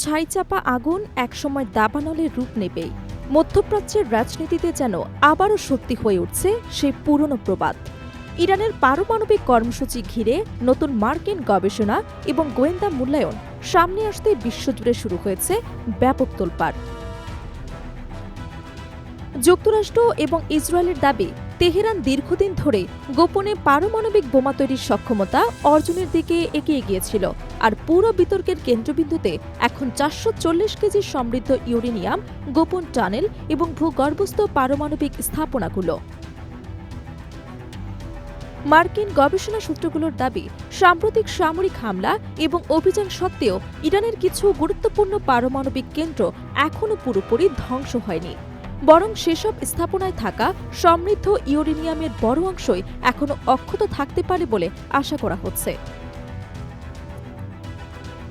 ছাইচাপা আগুন একসময় দাবানলের রূপ নেবেই। মধ্যপ্রাচ্যের রাজনীতিতে যেন আবারও সত্যি হয়ে উঠছে সেই পুরনো প্রবাদ। ইরানের পারমাণবিক কর্মসূচি ঘিরে নতুন মার্কিন গবেষণা এবং গোয়েন্দা মূল্যায়ন সামনে আসতে বিশ্বজুড়ে শুরু হয়েছে ব্যাপক তোলপাড়। যুক্তরাষ্ট্র এবং ইসরায়েলের দাবি, তেহরান দীর্ঘদিন ধরে গোপনে পারমাণবিক বোমা তৈরির সক্ষমতা অর্জনের দিকে এগিয়ে গিয়েছিল, আর পুরো বিতর্কের কেন্দ্রবিন্দুতে এখন 440 কেজি সমৃদ্ধ ইউরেনিয়াম, গোপন টানেল এবং ভূগর্ভস্থ পারমাণবিক স্থাপনাগুলো। মার্কিন গবেষণা সূত্রগুলোর দাবি, সাম্প্রতিক সামরিক হামলা এবং অভিযান সত্ত্বেও ইরানের কিছু গুরুত্বপূর্ণ পারমাণবিক কেন্দ্র এখনও পুরোপুরি ধ্বংস হয়নি, বরং সেসব স্থাপনায় থাকা সমৃদ্ধ ইউরেনিয়ামের বড় অংশই এখনও অক্ষত থাকতে পারে বলে আশা করা হচ্ছে।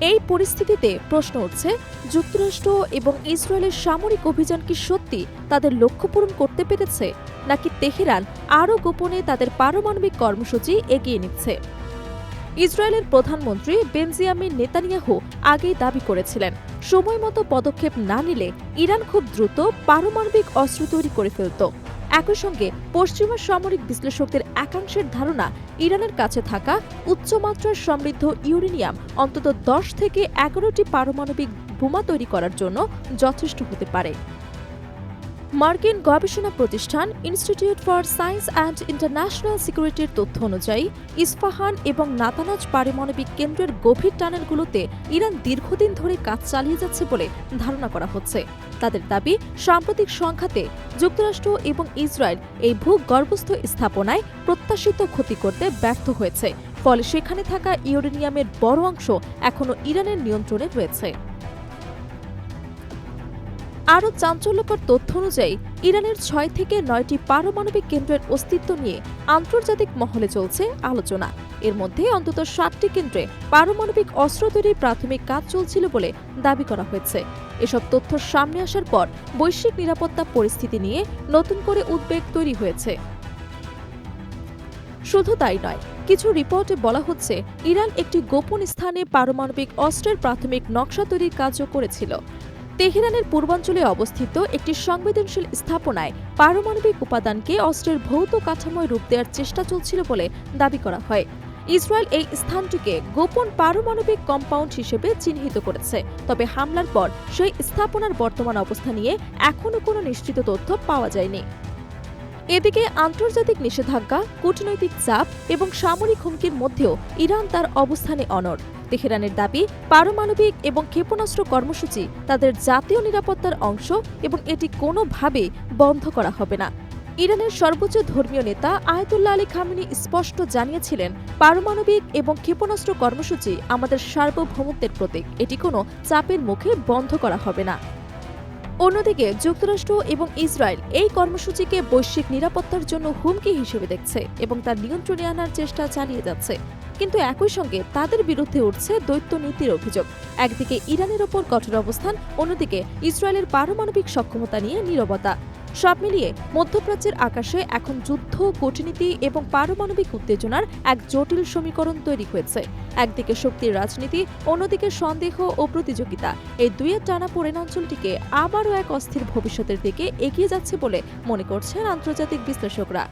এই পরিস্থিতিতে প্রশ্ন উঠছে, যুক্তরাষ্ট্র এবং ইসরায়েলের সামরিক অভিযান কি সত্যি তাদের লক্ষ্য পূরণ করতে পেরেছে, নাকি তেহরান আরও গোপনে তাদের পারমাণবিক কর্মসূচি এগিয়ে নিচ্ছে? ইসরায়েলের প্রধানমন্ত্রী বেনজামিন নেতানিয়াহু আগেই দাবি করেছিলেন, সময়মতো পদক্ষেপ না নিলে ইরান খুব দ্রুত পারমাণবিক অস্ত্র তৈরি করে ফেলত। একই সঙ্গে পশ্চিমা সামরিক বিশ্লেষকদের একাংশের ধারণা, ইরানের কাছে থাকা উচ্চমাত্রার সমৃদ্ধ ইউরেনিয়াম অন্তত 10 থেকে 11টি পারমাণবিক বোমা তৈরি করার জন্য যথেষ্ট হতে পারে। মার্কিন গবেষণা প্রতিষ্ঠান institute for science and international সিকিউরিটির তথ্য অনুযায়ী, ইস্পাহান এবং নাতানাজ পারমাণবিক কেন্দ্রের গভীর টানেলগুলোতে ইরান দীর্ঘদিন ধরে কাজ চালিয়ে যাচ্ছে বলে ধারণা করা হচ্ছে। তাদের দাবি, সাম্প্রতিক সংঘাতে যুক্তরাষ্ট্র এবং ইসরায়েল এই ভূগর্ভস্থ স্থাপনায় প্রত্যাশিত ক্ষতি করতে ব্যর্থ হয়েছে, ফলে সেখানে থাকা ইউরেনিয়ামের বড় অংশ এখনও ইরানের নিয়ন্ত্রণে রয়েছে। আরও চাঞ্চল্যকর তথ্য অনুযায়ী, ইরানের 6 থেকে 9টি পারমাণবিক কেন্দ্রের অস্তিত্ব নিয়ে আন্তর্জাতিক মহলে চলছে আলোচনা। এর মধ্যে অন্তত 7টি কেন্দ্রে পারমাণবিক অস্ত্র তৈরির প্রাথমিক কাজ চলছিল বলে দাবি করা হয়েছে। এসব তথ্য সামনে আসার পর বৈশ্বিক নিরাপত্তা পরিস্থিতি নিয়ে নতুন করে উদ্বেগ তৈরি হয়েছে। শুধু তাই নয়, কিছু রিপোর্টে বলা হচ্ছে, ইরান একটি গোপন স্থানে পারমাণবিক অস্ত্রের প্রাথমিক নকশা তৈরির কাজও করেছিল। তেহরানের পূর্বাঞ্চলে অবস্থিত একটি সংবেদনশীল স্থাপনায় পারমাণবিক উপাদানকে অস্ত্রের ভৌত কাঠামোয় রূপ দেওয়ার চেষ্টা চলছিল বলে দাবি করা হয়। ইসরায়েল এই স্থানটিকে গোপন পারমাণবিক কম্পাউন্ড হিসেবে চিহ্নিত করেছে, তবে হামলার পর সেই স্থাপনার বর্তমান অবস্থা নিয়ে এখনও কোনো নিশ্চিত তথ্য পাওয়া যায়নি। এদিকে আন্তর্জাতিক নিষেধাজ্ঞা, কূটনৈতিক চাপ এবং সামরিক হুমকির মধ্যেও ইরান তার অবস্থানে অনড়। তেহরানের দাবি, পারমাণবিক এবং ক্ষেপণাস্ত্র কর্মসূচি তাদের জাতীয় নিরাপত্তার অংশ এবং এটি কোনোভাবেই বন্ধ করা হবে না। ইরানের সর্বোচ্চ ধর্মীয় নেতা আয়াতুল্লাহ আলী খামেনি স্পষ্ট জানিয়েছিলেন, পারমাণবিক এবং ক্ষেপণাস্ত্র কর্মসূচি আমাদের সার্বভৌমত্বের প্রতীক, এটি কোনো চাপের মুখে বন্ধ করা হবে না। অন্যদিকে যুক্তরাষ্ট্র এবং ইসরায়েল এই কর্মসূচিকে বৈশ্বিক নিরাপত্তার জন্য হুমকি হিসেবে দেখছে এবং তার নিয়ন্ত্রণে আনার চেষ্টা চালিয়ে যাচ্ছে। কিন্তু একই সঙ্গে তাদের বিরুদ্ধে উঠছে দ্বৈত নীতির অভিযোগ। একদিকে ইরানের ওপর কঠোর অবস্থান, অন্যদিকে ইসরায়েলের পারমাণবিক সক্ষমতা নিয়ে নীরবতা। সব মিলিয়ে মধ্যপ্রাচ্যের আকাশে এখন যুদ্ধ, কূটনীতি এবং পারমাণবিক উত্তেজনার এক জটিল সমীকরণ তৈরি হয়েছে। একদিকে শক্তির রাজনীতি, অন্যদিকে সন্দেহ ও প্রতিযোগিতা। এই দুইয়ের টানাপোড়েন অঞ্চলটিকে আবারও এক অস্থির ভবিষ্যতের দিকে এগিয়ে যাচ্ছে বলে মনে করছেন আন্তর্জাতিক বিশ্লেষকরা।